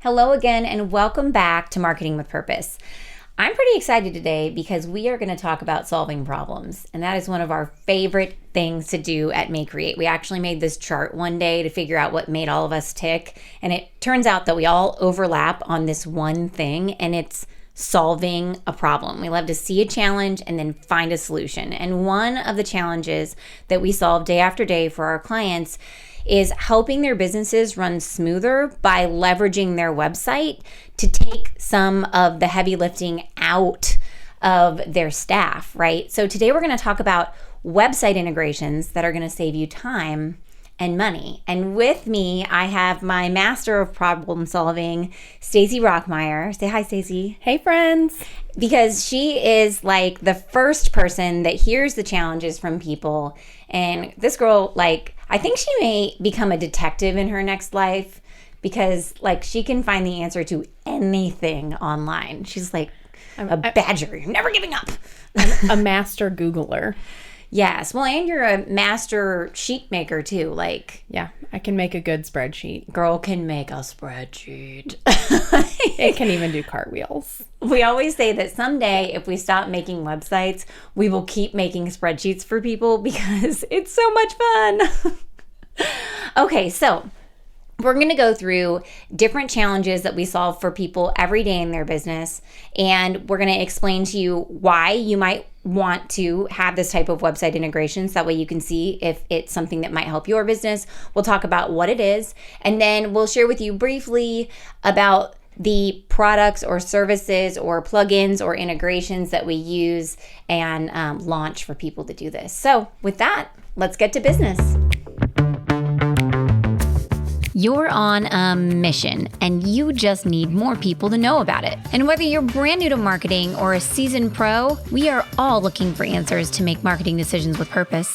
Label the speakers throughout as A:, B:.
A: Hello again, and welcome back to Marketing with Purpose. I'm pretty excited today because we are going to talk about solving problems, and that is one of our favorite things to do at Make Create. We actually made this chart one day to figure out what made all of us tick, and it turns out that we all overlap on this one thing, and it's solving a problem. We love to see a challenge and then find a solution. And one of the challenges that we solve day after day for our clients is helping their businesses run smoother by leveraging their website to take some of the heavy lifting out of their staff, right? So today we're going to talk about website integrations that are going to save you time and money. And with me, I have my master of problem solving, Stacey Rockmeyer. Say hi, Stacey.
B: Hey, friends.
A: Because she is like the first person that hears the challenges from people. And this girl, I think she may become a detective in her next life because, she can find the answer to anything online. She's like a badger. You're never giving up.
B: I'm a master Googler.
A: Yes. Well, and you're a master sheet maker too.
B: Yeah, I can make a good spreadsheet.
A: Girl can make a spreadsheet.
B: It can even do cartwheels.
A: We always say that someday if we stop making websites, we will keep making spreadsheets for people because it's so much fun. Okay, so we're going to go through different challenges that we solve for people every day in their business, and we're going to explain to you why you might want to have this type of website integrations. That way you can see if it's something that might help your business. We'll talk about what it is, and then we'll share with you briefly about the products or services or plugins or integrations that we use and launch for people to do this. So with that, let's get to business. You're on a mission, and you just need more people to know about it. And whether you're brand new to marketing or a seasoned pro, we are all looking for answers to make marketing decisions with purpose.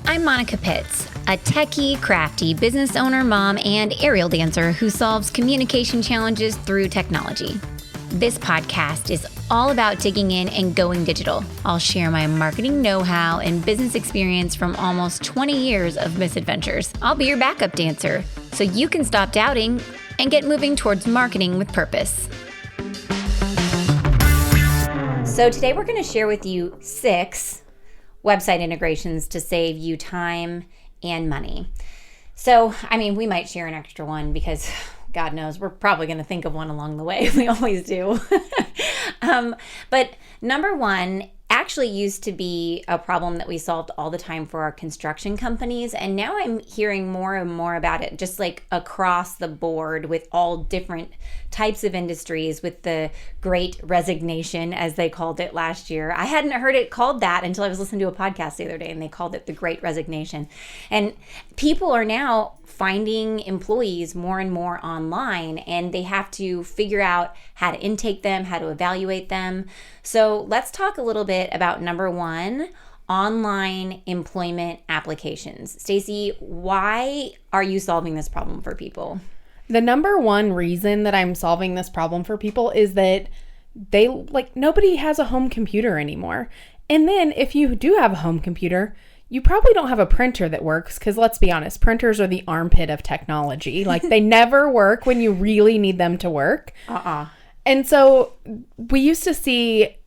A: I'm Monica Pitts, a techie, crafty business owner, mom, and aerial dancer who solves communication challenges through technology. This podcast is all about digging in and going digital. I'll share my marketing know-how and business experience from almost 20 years of misadventures. I'll be your backup dancer so you can stop doubting and get moving towards marketing with purpose. So today we're going to share with you 6 website integrations to save you time and money. So, we might share an extra one because God knows, we're probably going to think of one along the way. We always do. But number one actually used to be a problem that we solved all the time for our construction companies. And now I'm hearing more and more about it, just across the board with all different types of industries, with the Great Resignation, as they called it last year. I hadn't heard it called that until I was listening to a podcast the other day, and they called it the Great Resignation. And people are now finding employees more and more online, and they have to figure out how to intake them, how to evaluate them. So let's talk a little bit about number one, online employment applications. Stacey, why are you solving this problem for people?
B: The number one reason that I'm solving this problem for people is that nobody has a home computer anymore. And then if you do have a home computer, you probably don't have a printer that works because, let's be honest, printers are the armpit of technology. They never work when you really need them to work. And so we used to see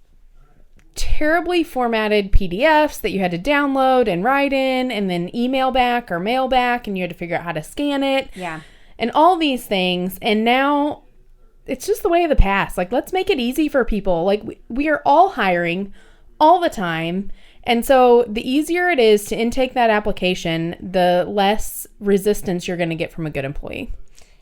B: terribly formatted PDFs that you had to download and write in and then email back or mail back, and you had to figure out how to scan it.
A: Yeah.
B: And all these things. And now it's just the way of the past. Let's make it easy for people. We are all hiring all the time. And so the easier it is to intake that application, the less resistance you're going to get from a good employee.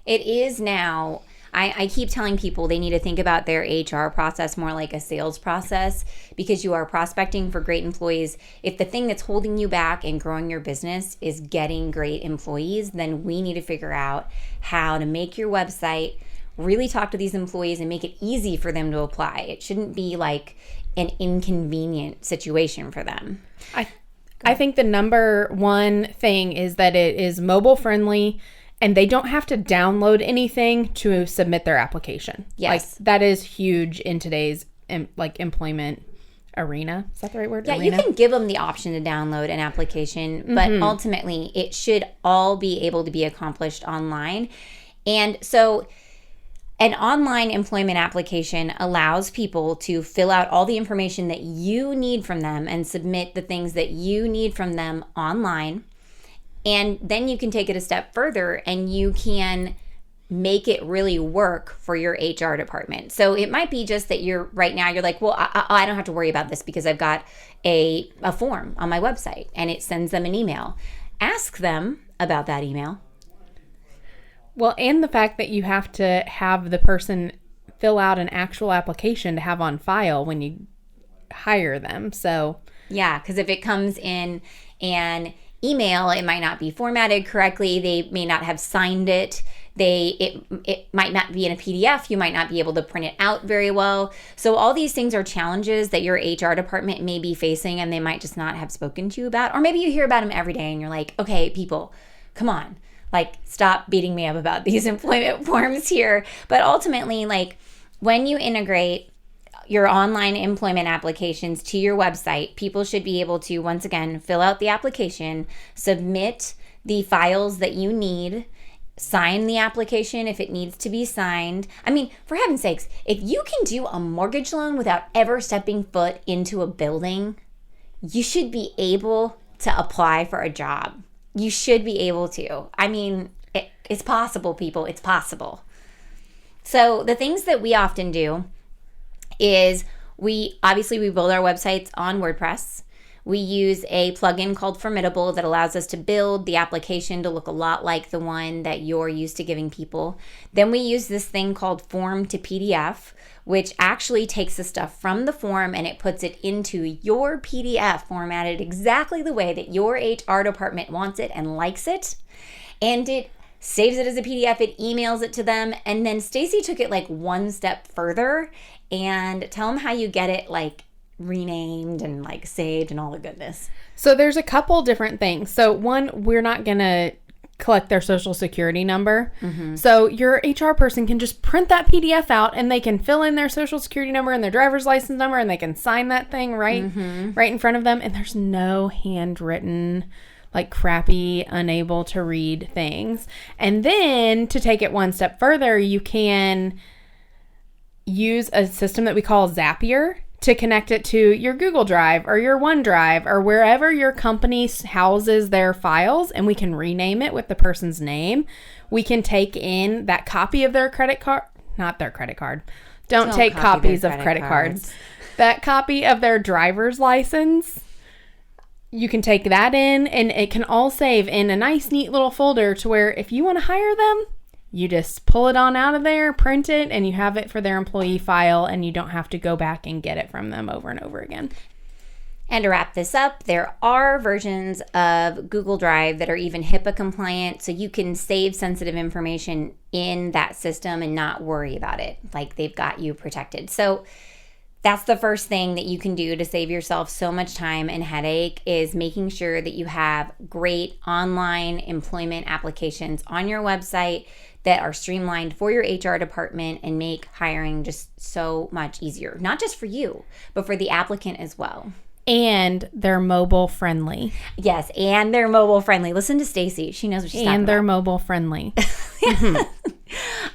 A: It is now. I keep telling people they need to think about their HR process more like a sales process, because you are prospecting for great employees. If the thing that's holding you back in growing your business is getting great employees, then we need to figure out how to make your website really talk to these employees and make it easy for them to apply. It shouldn't be an inconvenient situation for them.
B: I think the number one thing is that it is mobile friendly and they don't have to download anything to submit their application.
A: Yes.
B: That is huge in today's employment arena. Is that the right word?
A: Yeah,
B: arena?
A: You can give them the option to download an application, but ultimately it should all be able to be accomplished online. And so an online employment application allows people to fill out all the information that you need from them and submit the things that you need from them online. And then you can take it a step further and you can make it really work for your HR department. So it might be just that you're like, well, I don't have to worry about this because I've got a form on my website and it sends them an email. Ask them about that email.
B: Well, and the fact that you have to have the person fill out an actual application to have on file when you hire them. So
A: yeah, because if it comes in an email, it might not be formatted correctly. They may not have signed it. It might not be in a PDF. You might not be able to print it out very well. So all these things are challenges that your HR department may be facing and they might just not have spoken to you about. Or maybe you hear about them every day and you're like, okay, people, come on. Like, stop beating me up about these employment forms here. But ultimately, like, when you integrate your online employment applications to your website, people should be able to, once again, fill out the application, submit the files that you need, sign the application if it needs to be signed. I mean, for heaven's sakes, if you can do a mortgage loan without ever stepping foot into a building, you should be able to apply for a job. You should be able to. I mean, it's possible, people. It's possible. So the things that we often do is we build our websites on WordPress. We use a plugin called Formidable that allows us to build the application to look a lot like the one that you're used to giving people. Then we use this thing called Form to PDF, which actually takes the stuff from the form and it puts it into your PDF formatted exactly the way that your HR department wants it and likes it. And it saves it as a PDF, it emails it to them. And then Stacy took it like one step further. And tell them how you get it like renamed and like saved and all the goodness.
B: So there's a couple different things. So one, we're not going to collect their social security number. Mm-hmm. So your HR person can just print that PDF out and they can fill in their social security number and their driver's license number and they can sign that thing right in front of them. And there's no handwritten, like crappy, unable to read things. And then to take it one step further, you can use a system that we call Zapier to connect it to your Google Drive or your OneDrive or wherever your company houses their files, and we can rename it with the person's name. We can take in that copy of their credit card, not their credit card. Don't take copies of credit cards. That copy of their driver's license. You can take that in and it can all save in a nice, neat little folder to where if you want to hire them, you just pull it on out of there, print it, and you have it for their employee file, and you don't have to go back and get it from them over and over again.
A: And to wrap this up, there are versions of Google Drive that are even HIPAA compliant, so you can save sensitive information in that system and not worry about it. Like, they've got you protected. So that's the first thing that you can do to save yourself so much time and headache, is making sure that you have great online employment applications on your website that are streamlined for your HR department and make hiring just so much easier. Not just for you, but for the applicant as well.
B: And they're mobile friendly.
A: Yes, and they're mobile friendly. Listen to Stacy. She knows what she's talking about.
B: And they're mobile friendly.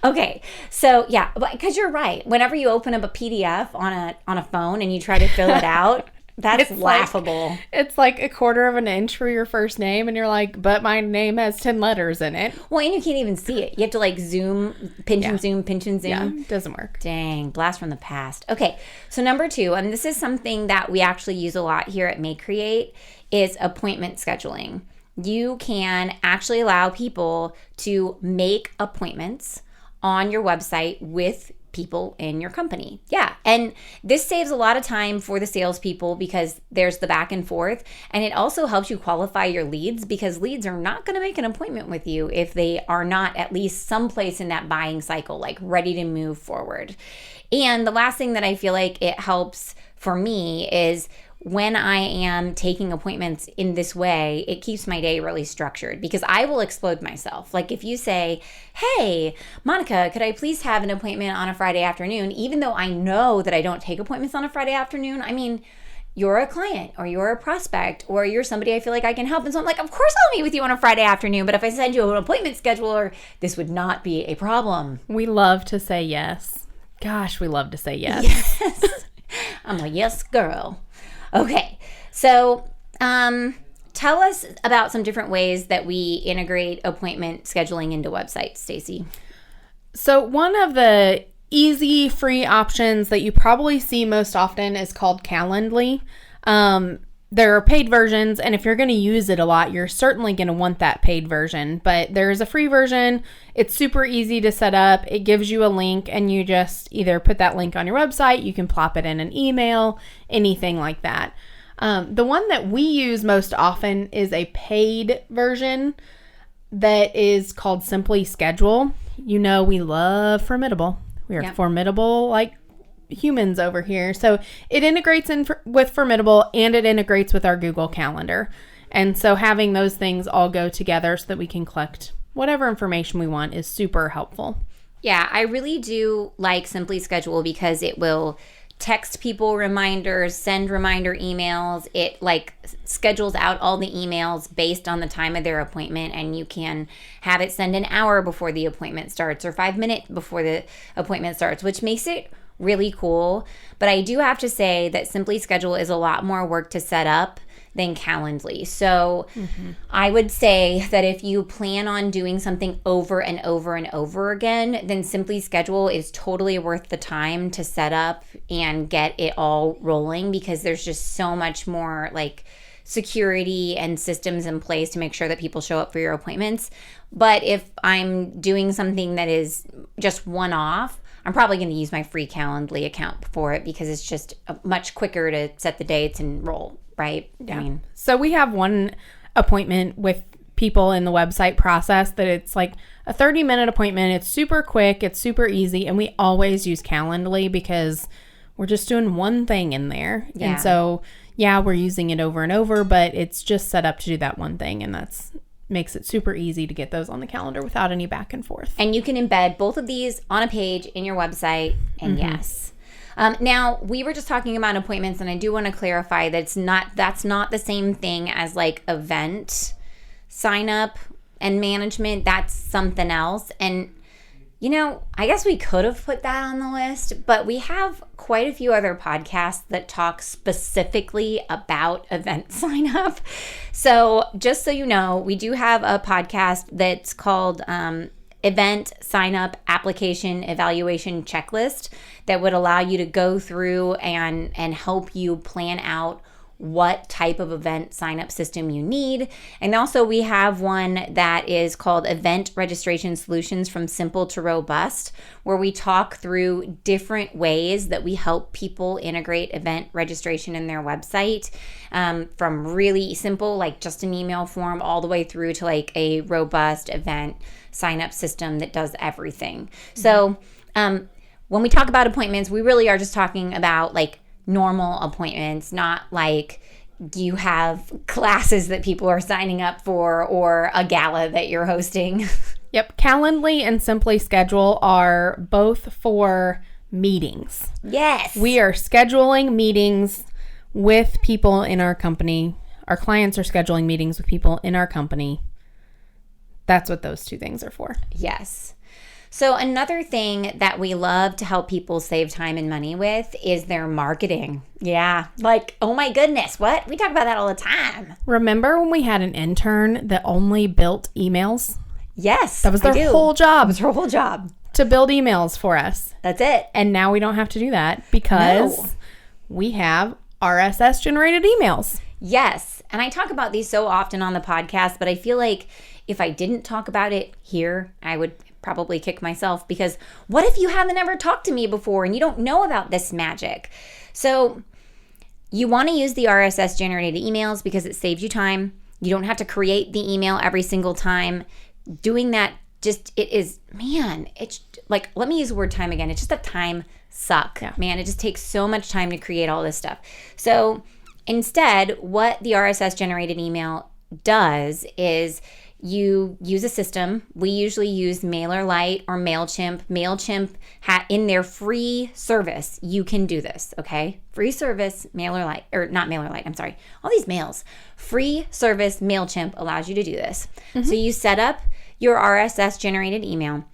A: Okay, so yeah, because you're right. Whenever you open up a PDF on a phone and you try to fill it out, that's laughable.
B: It's like a quarter of an inch for your first name, and you're like, but my name has 10 letters in it.
A: Well, and you can't even see it. You have to like zoom, pinch and zoom, pinch and zoom.
B: Yeah, it doesn't work.
A: Dang, blast from the past. Okay, so number 2, and this is something that we actually use a lot here at Make Create, is appointment scheduling. You can actually allow people to make appointments on your website with people in your company. Yeah. And this saves a lot of time for the salespeople because there's the back and forth. And it also helps you qualify your leads, because leads are not going to make an appointment with you if they are not at least someplace in that buying cycle, like ready to move forward. And the last thing that I feel like it helps for me is when I am taking appointments in this way, it keeps my day really structured, because I will explode myself. Like if you say, hey, Monica, could I please have an appointment on a Friday afternoon? Even though I know that I don't take appointments on a Friday afternoon, I mean, you're a client or you're a prospect or you're somebody I feel like I can help. And so I'm like, of course I'll meet with you on a Friday afternoon. But if I send you an appointment scheduler, this would not be a problem.
B: We love to say yes. Gosh, we love to say yes.
A: Yes. I'm a yes girl. Okay. So tell us about some different ways that we integrate appointment scheduling into websites, Stacey.
B: So one of the easy free options that you probably see most often is called Calendly. There are paid versions, and if you're going to use it a lot, you're certainly going to want that paid version. But there's a free version. It's super easy to set up. It gives you a link, and you just either put that link on your website, you can plop it in an email, anything like that. The one that we use most often is a paid version that is called Simply Schedule. You know, we love Formidable. We are formidable like humans over here. So it integrates with Formidable, and it integrates with our Google Calendar. And so having those things all go together so that we can collect whatever information we want is super helpful.
A: Yeah, I really do like Simply Schedule because it will text people reminders, send reminder emails. It like schedules out all the emails based on the time of their appointment, and you can have it send an hour before the appointment starts or 5 minutes before the appointment starts, which makes it really cool. But I do have to say that Simply Schedule is a lot more work to set up than Calendly. So I would say that if you plan on doing something over and over and over again, then Simply Schedule is totally worth the time to set up and get it all rolling, because there's just so much more like security and systems in place to make sure that people show up for your appointments. But if I'm doing something that is just one-off, I'm probably going to use my free Calendly account for it, because it's just much quicker to set the dates and roll, right?
B: Yeah. I mean, so we have one appointment with people in the website process that it's like a 30-minute appointment. It's super quick. It's super easy. And we always use Calendly because we're just doing one thing in there. Yeah. And so, yeah, we're using it over and over, but it's just set up to do that one thing. And that's makes it super easy to get those on the calendar without any back and forth.
A: And you can embed both of these on a page in your website. And yes. Now, we were just talking about appointments, and I do want to clarify that that's not the same thing as like event sign up and management. That's something else. And you know, I guess we could have put that on the list, but we have quite a few other podcasts that talk specifically about event sign up. So just so you know, we do have a podcast that's called Event Sign Up Application Evaluation Checklist that would allow you to go through and help you plan out what type of event sign-up system you need. And also we have one that is called Event Registration Solutions from Simple to Robust, where we talk through different ways that we help people integrate event registration in their website, from really simple, like just an email form, all the way through to like a robust event sign-up system that does everything. Mm-hmm. So when we talk about appointments, we really are just talking about like normal appointments, not like you have classes that people are signing up for or a gala that you're hosting.
B: Yep. Calendly and Simply Schedule are both for meetings.
A: Yes.
B: We are scheduling meetings with people in our company. Our clients are scheduling meetings with people in our company. That's what those two things are for.
A: Yes. So another thing that we love to help people save time and money with is their marketing. Yeah. Like, oh my goodness, what? We talk about that all the time.
B: Remember when we had an intern that only built emails?
A: Yes.
B: That was their whole job.
A: That was her whole job.
B: To build emails for us.
A: That's it.
B: And now we don't have to do that because we have RSS generated emails.
A: Yes. And I talk about these so often on the podcast, but I feel like if I didn't talk about it here, I would probably kick myself, because what if you haven't ever talked to me before and you don't know about this magic? So you want to use the RSS generated emails because it saves you time. You don't have to create the email every single time. Doing that it's like, let me use the word time again. It's just a time suck, man. It just takes so much time to create all this stuff. So instead, what the RSS generated email does is you use a system. We usually use MailerLite or MailChimp. MailChimp in their free service, you can do this, okay? Free service, MailerLite, or not MailerLite, I'm sorry. All these mails. Free service, MailChimp allows you to do this. So you set up your RSS generated email.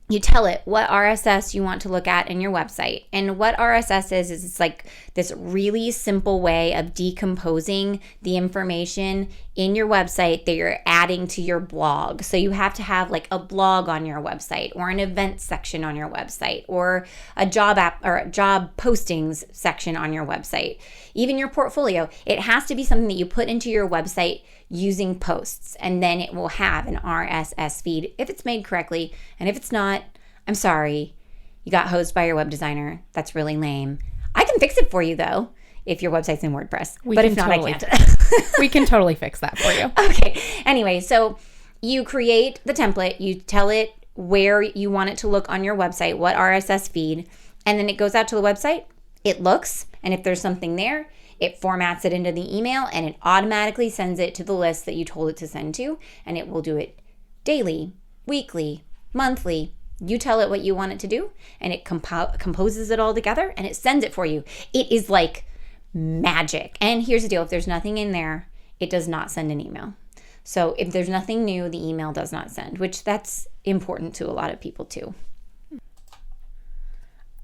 A: You tell it what RSS you want to look at in your website. And what RSS is it's like this really simple way of decomposing the information in your website that you're adding to your blog. So you have to have like a blog on your website, or an event section on your website, or a job app or a job postings section on your website. Even your portfolio, it has to be something that you put into your website using posts, and then it will have an RSS feed if it's made correctly. And if it's not, I'm sorry, you got hosed by your web designer. That's really lame. I can fix it for you though, if your website's in WordPress. But if not, I can't.
B: We can totally fix that for you.
A: Okay. Anyway, so you create the template, you tell it where you want it to look on your website, what RSS feed, and then it goes out to the website. It looks, and if there's something there, it formats it into the email, and it automatically sends it to the list that you told it to send to, and it will do it daily, weekly, monthly. You tell it what you want it to do, and it composes it all together, and it sends it for you. It is like magic. And here's the deal. If there's nothing in there, it does not send an email. So if there's nothing new, the email does not send, which that's important to a lot of people too.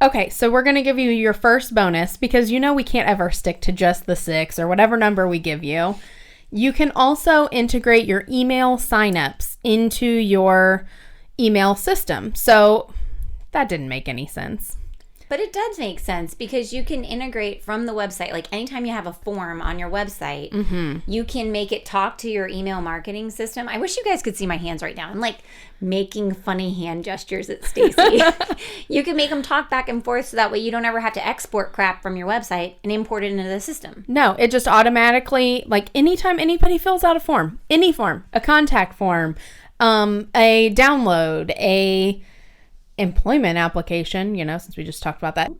B: Okay, so we're going to give you your first bonus because we can't ever stick to just the 6 or whatever number we give you. You can also integrate your email signups into your email system. So that didn't make any sense.
A: But it does make sense because you can integrate from the website. Like anytime you have a form on your website, you can make it talk to your email marketing system. I wish you guys could see my hands right now. I'm like making funny hand gestures at Stacy. You can make them talk back and forth so that way you don't ever have to export crap from your website and import it into the system.
B: No, it just automatically, like anytime anybody fills out a form, any form, a contact form, a download, a employment application, since we just talked about that.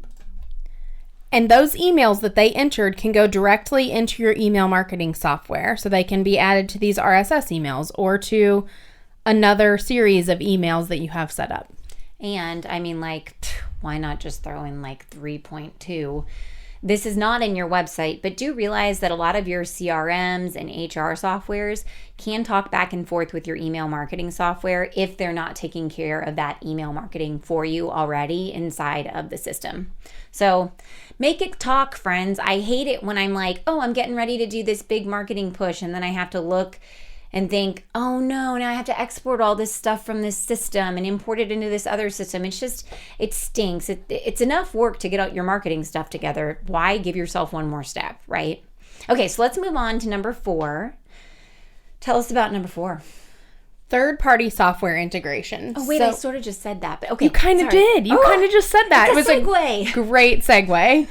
B: And those emails that they entered can go directly into your email marketing software. So they can be added to these RSS emails or to another series of emails that you have set up.
A: And I mean, why not just throw in 3.2? This is not in your website, but do realize that a lot of your CRMs and HR softwares can talk back and forth with your email marketing software if they're not taking care of that email marketing for you already inside of the system. So make it talk, friends. I hate it when I'm like, oh, I'm getting ready to do this big marketing push, and then I have to look and think, oh no, now I have to export all this stuff from this system and import it into this other system. It stinks. It's enough work to get out your marketing stuff together. Why give yourself one more step, right? Okay, so let's move on to number 4. Tell us about number 4.
B: Third-party software integration.
A: Oh, wait, I sort of just said that, but okay.
B: You kind of did. You kind of just said that.
A: It was a segue.
B: A great segue.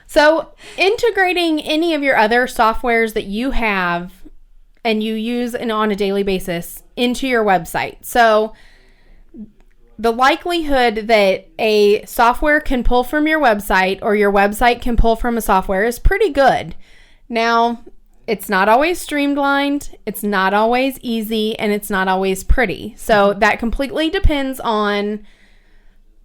B: So integrating any of your other softwares that you have and you use on a daily basis into your website. So the likelihood that a software can pull from your website or your website can pull from a software is pretty good. Now, it's not always streamlined, it's not always easy, and it's not always pretty. So that completely depends on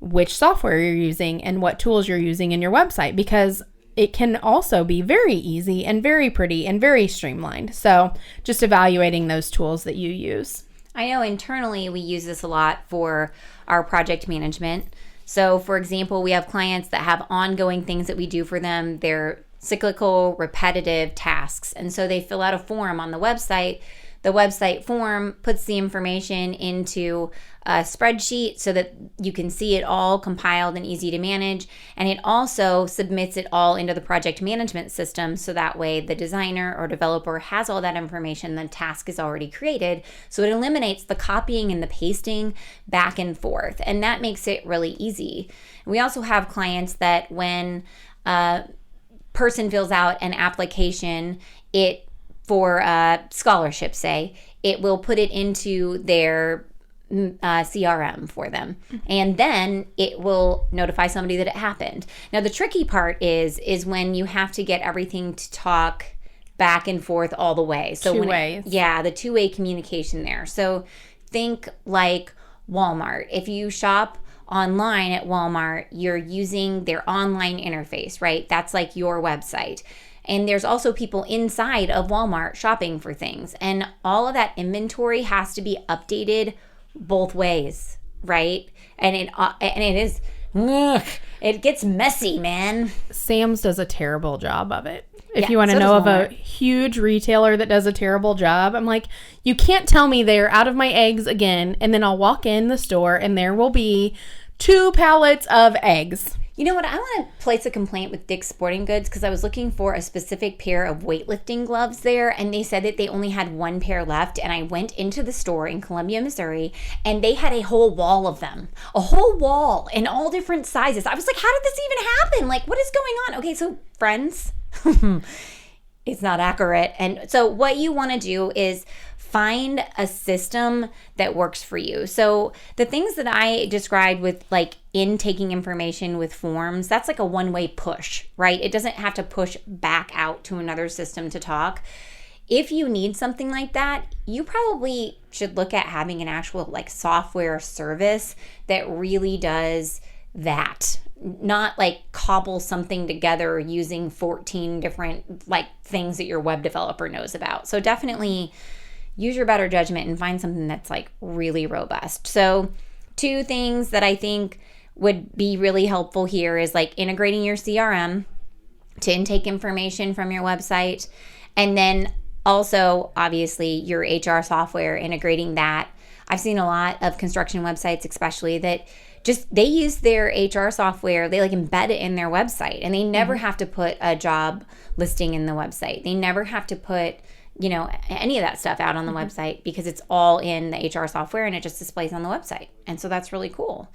B: which software you're using and what tools you're using in your website, because it can also be very easy and very pretty and very streamlined. So just evaluating those tools that you use.
A: I know internally we use this a lot for our project management. So for example, we have clients that have ongoing things that we do for them. They're cyclical, repetitive tasks. And so they fill out a form on the website. The website form puts the information into a spreadsheet so that you can see it all compiled and easy to manage. And it also submits it all into the project management system. So that way the designer or developer has all that information. The task is already created. So it eliminates the copying and the pasting back and forth. And that makes it really easy. We also have clients that when a person fills out an application, for scholarship, say, it will put it into their CRM for them. And then it will notify somebody that it happened. Now, the tricky part is when you have to get everything to talk back and forth all the way. So
B: Two ways.
A: Yeah, the two-way communication there. So think like Walmart. If you shop online at Walmart, you're using their online interface, right? That's like your website. And there's also people inside of Walmart shopping for things. And all of that inventory has to be updated both ways, right? And it is, it gets messy, man.
B: Sam's does a terrible job of it. If
A: Yeah,
B: you want to
A: so
B: know
A: does
B: of a
A: Walmart.
B: huge retailer that does a terrible job, I'm like, you can't tell me they're out of my eggs again. And then I'll walk in the store and there will be 2 pallets of eggs.
A: You know what? I want to place a complaint with Dick's Sporting Goods because I was looking for a specific pair of weightlifting gloves there, and they said that they only had 1 pair left. And I went into the store in Columbia, Missouri, and they had a whole wall of them, a whole wall in all different sizes. I was like, how did this even happen? Like, what is going on? Okay, so friends, it's not accurate. And so what you want to do is find a system that works for you. So the things that I described with like intaking information with forms, that's like a one-way push, right? It doesn't have to push back out to another system to talk. If you need something like that, you probably should look at having an actual like software service that really does that. Not like cobble something together using 14 different like things that your web developer knows about. So definitely use your better judgment and find something that's like really robust. So 2 things that I think would be really helpful here is like integrating your CRM to intake information from your website. And then also, obviously, your HR software, integrating that. I've seen a lot of construction websites, especially that just they use their HR software, they like embed it in their website, and they never have to put a job listing in the website. They never have to put any of that stuff out on the website because it's all in the HR software and it just displays on the website. And so that's really cool.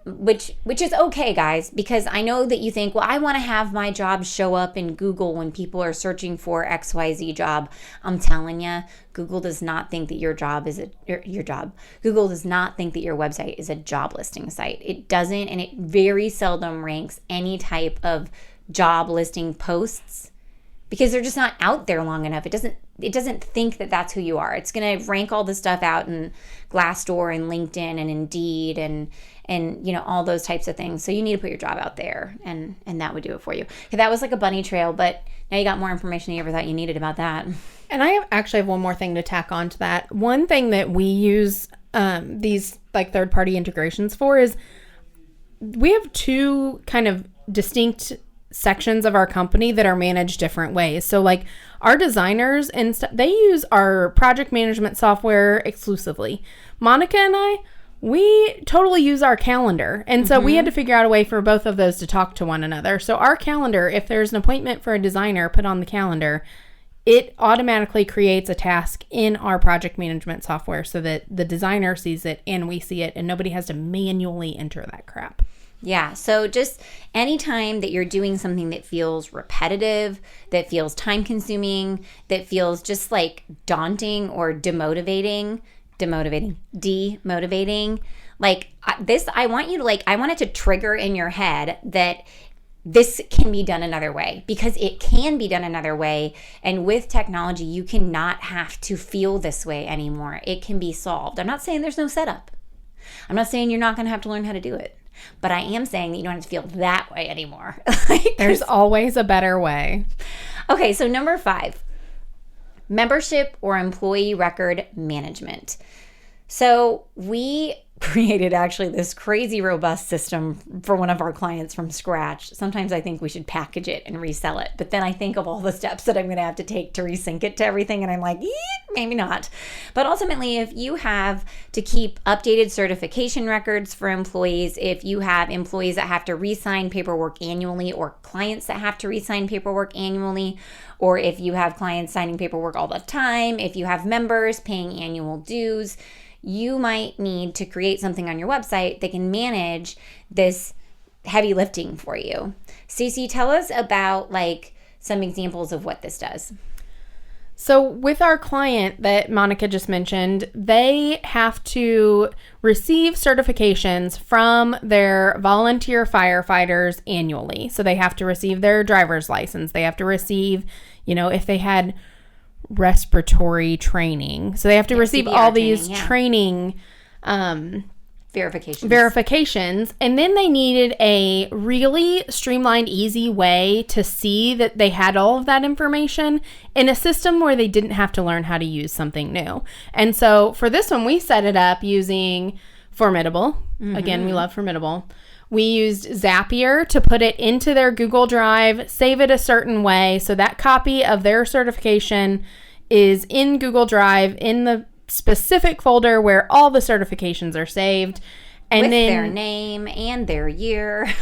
A: Which is okay, guys, because I know that you think, well, I want to have my job show up in Google when people are searching for XYZ job. I'm telling you, Google does not think that your job is your job. Google does not think that your website is a job listing site. It doesn't, and it very seldom ranks any type of job listing posts because they're just not out there long enough. It doesn't think that that's who you are. It's going to rank all this stuff out in Glassdoor and LinkedIn and Indeed and all those types of things. So you need to put your job out there, and that would do it for you. Okay, that was like a bunny trail, but now you got more information than you ever thought you needed about that.
B: And I actually have one more thing to tack on to that. One thing that we use these like third-party integrations for is we have 2 kind of distinct sections of our company that are managed different ways. So like our designers and they use our project management software exclusively. Monica and I, we totally use our calendar. And so we had to figure out a way for both of those to talk to one another. So our calendar, if there's an appointment for a designer put on the calendar, it automatically creates a task in our project management software so that the designer sees it and we see it and nobody has to manually enter that crap.
A: Yeah, so just anytime that you're doing something that feels repetitive, that feels time consuming, that feels just like daunting or demotivating, like this, I want it to trigger in your head that this can be done another way, because it can be done another way. And with technology, you cannot have to feel this way anymore. It can be solved. I'm not saying there's no setup. I'm not saying you're not going to have to learn how to do it. But I am saying that you don't have to feel that way anymore.
B: There's always a better way.
A: Okay, so number 5, membership or employee record management. So we created actually this crazy robust system for one of our clients from scratch. Sometimes I think we should package it and resell it, but then I think of all the steps that I'm going to have to take to resync it to everything, and I'm like, maybe not. But ultimately, if you have to keep updated certification records for employees, if you have employees that have to re-sign paperwork annually, or clients that have to re-sign paperwork annually, or if you have clients signing paperwork all the time, if you have members paying annual dues, you might need to create something on your website that can manage this heavy lifting for you. Stacey, tell us about like some examples of what this does.
B: So with our client that Monica just mentioned, they have to receive certifications from their volunteer firefighters annually. So they have to receive their driver's license. They have to receive, if they had respiratory training. So they have to receive
A: CPR
B: all these
A: training,
B: training
A: verifications.
B: And then they needed a really streamlined, easy way to see that they had all of that information in a system where they didn't have to learn how to use something new. And so for this one, we set it up using Formidable. Again, we love Formidable. We used Zapier to put it into their Google Drive, save it a certain way. So that copy of their certification is in Google Drive in the specific folder where all the certifications are saved. And
A: with
B: then
A: their name and their year.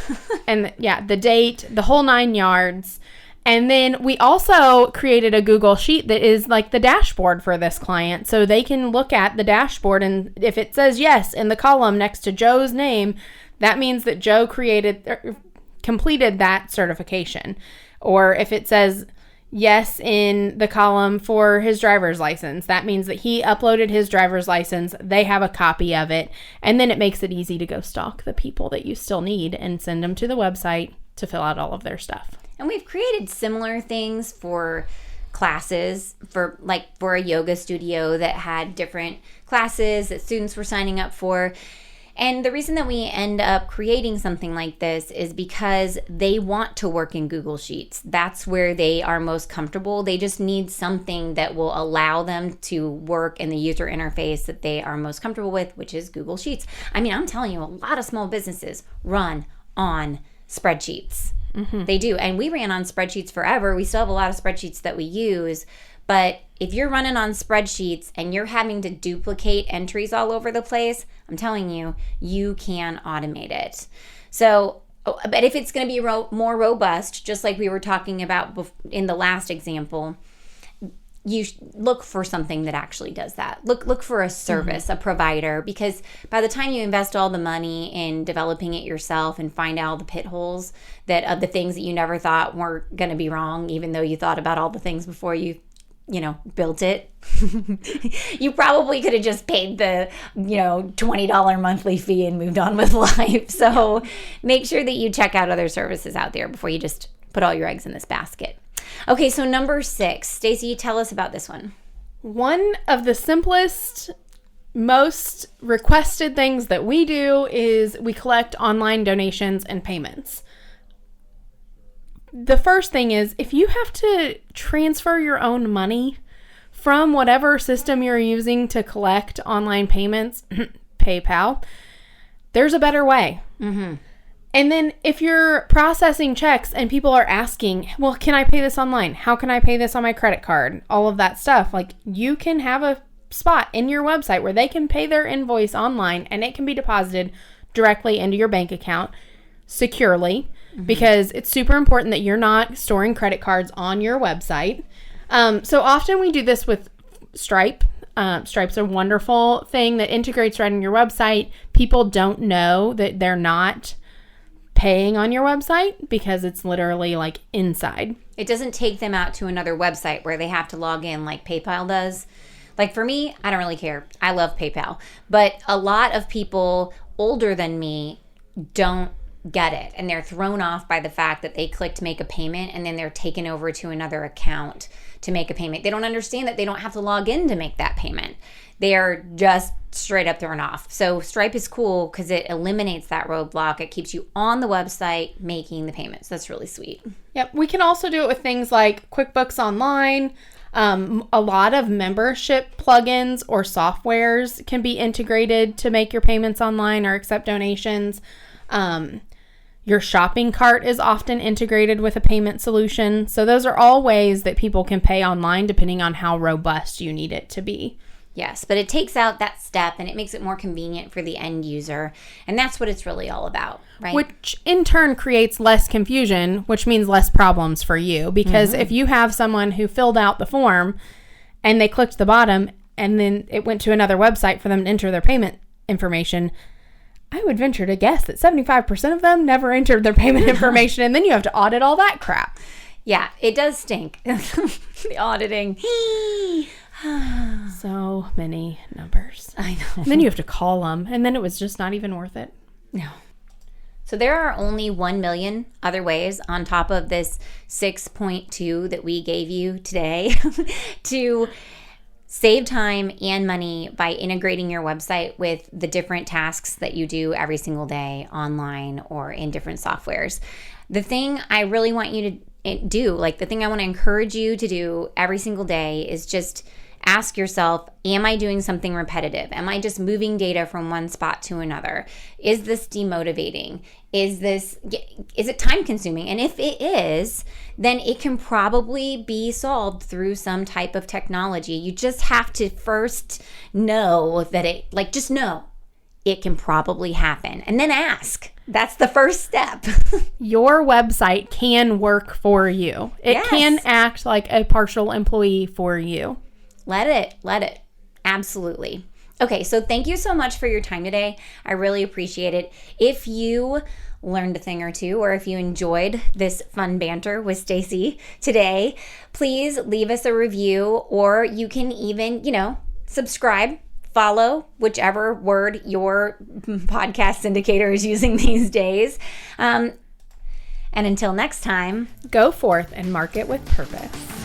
B: and the date, the whole 9 yards. And then we also created a Google Sheet that is like the dashboard for this client. So they can look at the dashboard, and if it says yes in the column next to Joe's name, that means that Joe completed that certification. Or if it says yes in the column for his driver's license, that means that he uploaded his driver's license. They have a copy of it. And then it makes it easy to go stalk the people that you still need and send them to the website to fill out all of their stuff.
A: And we've created similar things for classes, for a yoga studio that had different classes that students were signing up for. And the reason that we end up creating something like this is because they want to work in Google Sheets. That's where they are most comfortable. They just need something that will allow them to work in the user interface that they are most comfortable with, which is Google Sheets. I mean, I'm telling you, a lot of small businesses run on spreadsheets. They do. And we ran on spreadsheets forever. We still have a lot of spreadsheets that we use. But if you're running on spreadsheets and you're having to duplicate entries all over the place, I'm telling you, you can automate it. So, but if it's going to be more robust, just like we were talking about in the last example, you look for something that actually does that. Look for a service, a provider, because by the time you invest all the money in developing it yourself and find out the pit holes that of the things that you never thought were going to be wrong, even though you thought about all the things before you built it, you probably could have just paid the, $20 monthly fee and moved on with life. So make sure that you check out other services out there before you just put all your eggs in this basket. Okay, so number 6, Stacy, tell us about this one.
B: One of the simplest, most requested things that we do is we collect online donations and payments. The first thing is, if you have to transfer your own money from whatever system you're using to collect online payments, PayPal, there's a better way. And then if you're processing checks and people are asking, well, can I pay this online? How can I pay this on my credit card? All of that stuff. Like, you can have a spot in your website where they can pay their invoice online and it can be deposited directly into your bank account securely, because it's super important that you're not storing credit cards on your website. So often we do this with Stripe. Stripe's a wonderful thing that integrates right in your website. People don't know that they're not paying on your website because it's literally like inside.
A: It doesn't take them out to another website where they have to log in like PayPal does. Like for me, I don't really care. I love PayPal. But a lot of people older than me don't get it. And they're thrown off by the fact that they click to make a payment and then they're taken over to another account to make a payment. They don't understand that they don't have to log in to make that payment. They're just straight up thrown off. So Stripe is cool because it eliminates that roadblock. It keeps you on the website making the payments. That's really sweet.
B: Yep. We can also do it with things like QuickBooks Online. A lot of membership plugins or softwares can be integrated to make your payments online or accept donations. Your shopping cart is often integrated with a payment solution. So those are all ways that people can pay online depending on how robust you need it to be.
A: Yes, but it takes out that step and it makes it more convenient for the end user. And that's what it's really all about, right?
B: Which in turn creates less confusion, which means less problems for you. Because if you have someone who filled out the form and they clicked the bottom and then it went to another website for them to enter their payment information, I would venture to guess that 75% of them never entered their payment information, and then you have to audit all that crap.
A: Yeah, it does stink. The auditing.
B: So many numbers.
A: I know.
B: And then you have to call them, and then it was just not even worth it.
A: No. So there are only 1 million other ways on top of this 6.2 that we gave you today to save time and money by integrating your website with the different tasks that you do every single day online or in different softwares. The thing I really want you to do, like the thing I want to encourage you to do every single day, is just ask yourself, am I doing something repetitive? Am I just moving data from one spot to another? Is this demotivating? Is it time consuming? And if it is, then it can probably be solved through some type of technology. You just have to first know that just know it can probably happen, and then ask. That's the first step.
B: Your website can work for you. It can act like a partial employee for you.
A: Let it. Absolutely. Okay, so thank you so much for your time today. I really appreciate it. If you learned a thing or two, or if you enjoyed this fun banter with Stacy today, please leave us a review, or you can even, subscribe, follow, whichever word your podcast syndicator is using these days. And until next time,
B: go forth and market with purpose.